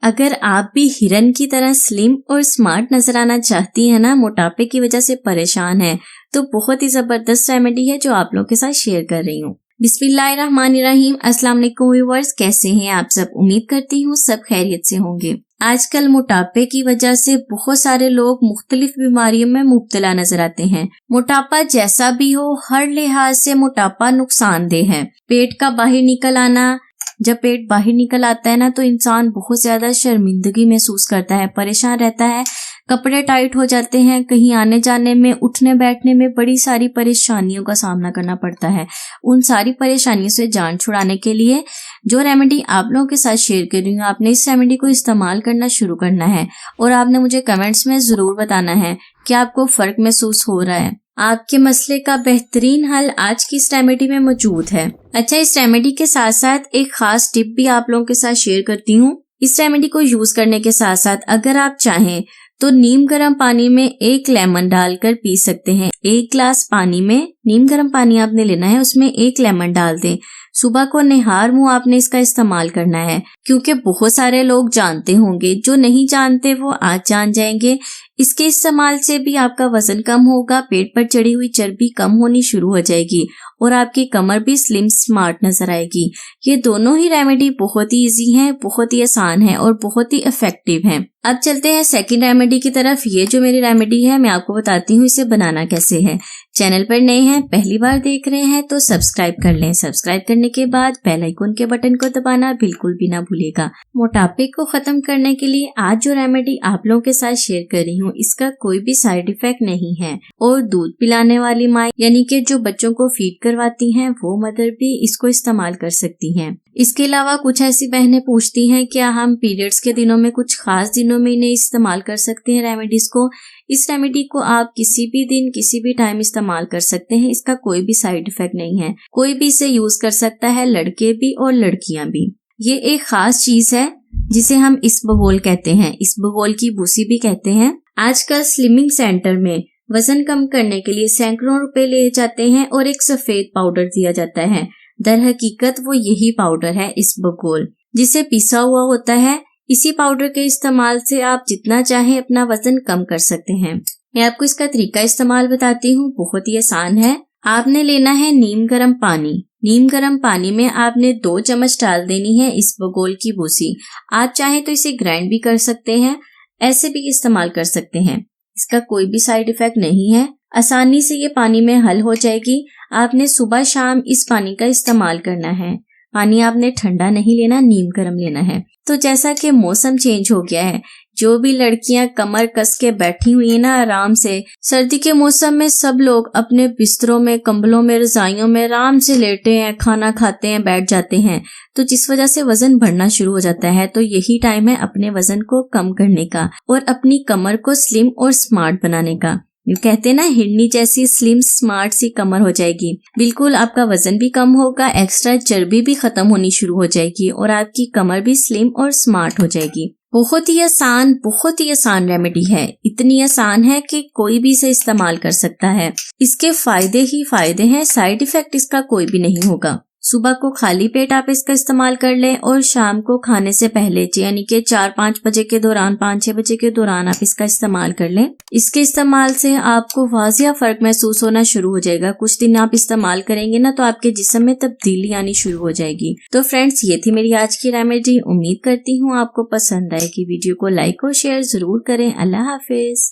अगर आप भी हिरन की तरह स्लिम और स्मार्ट नजर आना चाहती हैं ना, मोटापे की वजह से परेशान है, तो बहुत ही जबरदस्त रेमेडी है जो आप लोगों के साथ शेयर कर रही हूँ। बिस्मिल्लाहिर्रहमानिर्रहीम। अस्सलाम वालेकुम व्यूअर्स, कैसे हैं आप सब? उम्मीद करती हूँ सब खैरियत से होंगे। आजकल मोटापे की वजह से बहुत सारे लोग मुख्तलिफ बीमारियों में मुब्तला नजर आते हैं। मोटापा जैसा भी हो, हर लिहाज से मोटापा नुकसानदेह है। पेट का बाहर निकल आना, जब पेट बाहर निकल आता है ना, तो इंसान बहुत ज्यादा शर्मिंदगी महसूस करता है, परेशान रहता है, कपड़े टाइट हो जाते हैं, कहीं आने जाने में, उठने बैठने में बड़ी सारी परेशानियों का सामना करना पड़ता है। उन सारी परेशानियों से जान छुड़ाने के लिए जो रेमेडी आप लोगों के साथ शेयर कर रही हूँ, आपने इस रेमेडी को इस्तेमाल करना शुरू करना है और आपने मुझे कमेंट्स में जरूर बताना है कि आपको फर्क महसूस हो रहा है। आपके मसले का बेहतरीन हल आज की इस रेमेडी में मौजूद है। अच्छा, इस रेमेडी के साथ साथ एक खास टिप भी आप लोगों के साथ शेयर करती हूँ। इस रेमेडी को यूज करने के साथ साथ अगर आप चाहें तो नीम गर्म पानी में 1 लेमन डालकर पी सकते हैं। 1 ग्लास पानी में नीम गर्म पानी आपने लेना है, उसमें 1 लेमन डाल दें। सुबह को निहार मुंह आपने इसका इस्तेमाल करना है, क्योंकि बहुत सारे लोग जानते होंगे, जो नहीं जानते वो आज जान जाएंगे। इसके इस्तेमाल से भी आपका वजन कम होगा, पेट पर चढ़ी हुई चर्बी कम होनी शुरू हो जाएगी और आपकी कमर भी स्लिम स्मार्ट नजर आएगी। ये दोनों ही रेमेडी बहुत ही इजी हैं, बहुत ही आसान है और बहुत ही इफेक्टिव हैं। अब चलते हैं सेकंड रेमेडी की तरफ। ये जो मेरी रेमेडी है, मैं आपको बताती हूँ इसे बनाना कैसे है। चैनल पर नए हैं, पहली बार देख रहे हैं तो सब्सक्राइब कर लें। सब्सक्राइब करने के बाद बेल आइकन के बटन को दबाना बिल्कुल भी ना भूलिएगा। मोटापे को खत्म करने के लिए आज जो रेमेडी आप लोगों के साथ शेयर कर रही हूँ, इसका कोई भी साइड इफेक्ट नहीं है और दूध पिलाने वाली माँ यानी कि जो बच्चों को फीड करवाती हैं, वो मदर भी इसको इस्तेमाल कर सकती हैं। इसके अलावा कुछ ऐसी बहनें पूछती हैं क्या हम पीरियड्स के दिनों में, कुछ खास दिनों में इन्हें इस्तेमाल कर सकते हैं रेमेडीज को। इस रेमेडी को आप किसी भी दिन किसी भी टाइम इस्तेमाल कर सकते हैं। इसका कोई भी साइड इफेक्ट नहीं है, कोई भी इसे यूज कर सकता है, लड़के भी और लड़कियां भी। ये एक खास चीज है जिसे हम इसबगोल कहते हैं, इसबगोल की भूसी भी कहते हैं। आजकल स्लिमिंग सेंटर में वजन कम करने के लिए सैकड़ों रुपए लिए जाते हैं और एक सफेद पाउडर दिया जाता है। दर हकीकत वो यही पाउडर है इसबगोल, जिसे पिसा हुआ होता है। इसी पाउडर के इस्तेमाल से आप जितना चाहें अपना वजन कम कर सकते हैं। मैं आपको इसका तरीका इस्तेमाल बताती हूँ, बहुत ही आसान है। आपने लेना है नीम गर्म पानी। नीम गर्म पानी में आपने 2 चम्मच डाल देनी है इसबगोल की भूसी। आप चाहें तो इसे ग्राइंड भी कर सकते हैं, ऐसे भी इस्तेमाल कर सकते हैं। इसका कोई भी साइड इफेक्ट नहीं है, आसानी से ये पानी में हल हो जाएगी। आपने सुबह शाम इस पानी का इस्तेमाल करना है। पानी आपने ठंडा नहीं लेना, नीम गर्म लेना है। तो जैसा कि मौसम चेंज हो गया है, जो भी लड़कियां कमर कस के बैठी हुई है ना आराम से, सर्दी के मौसम में सब लोग अपने बिस्तरों में, कंबलों में, रजाइयों में आराम से लेटे हैं, खाना खाते हैं, बैठ जाते हैं, तो जिस वजह से वजन बढ़ना शुरू हो जाता है। तो यही टाइम है अपने वजन को कम करने का और अपनी कमर को स्लिम और स्मार्ट बनाने का। कहते हैं ना, हिरनी जैसी स्लिम स्मार्ट सी कमर हो जाएगी। बिल्कुल आपका वजन भी कम होगा, एक्स्ट्रा चर्बी भी खत्म होनी शुरू हो जाएगी और आपकी कमर भी स्लिम और स्मार्ट हो जाएगी। बहुत ही आसान रेमेडी है। इतनी आसान है कि कोई भी इसे इस्तेमाल कर सकता है। इसके फायदे ही फायदे हैं, साइड इफेक्ट इसका कोई भी नहीं होगा। सुबह को खाली पेट आप इसका इस्तेमाल कर लें और शाम को खाने से पहले, यानी कि 4-5 बजे के दौरान, 5-6 बजे के दौरान आप इसका इस्तेमाल कर लें। इसके इस्तेमाल से आपको वाजिया फर्क महसूस होना शुरू हो जाएगा। कुछ दिन आप इस्तेमाल करेंगे ना, तो आपके जिस्म में तब्दीली आनी शुरू हो जाएगी। तो फ्रेंड्स, ये थी मेरी आज की रेमेडी। उम्मीद करती हूँ आपको पसंद आएगी। वीडियो को लाइक और शेयर जरूर करें। अल्लाह हाफिज।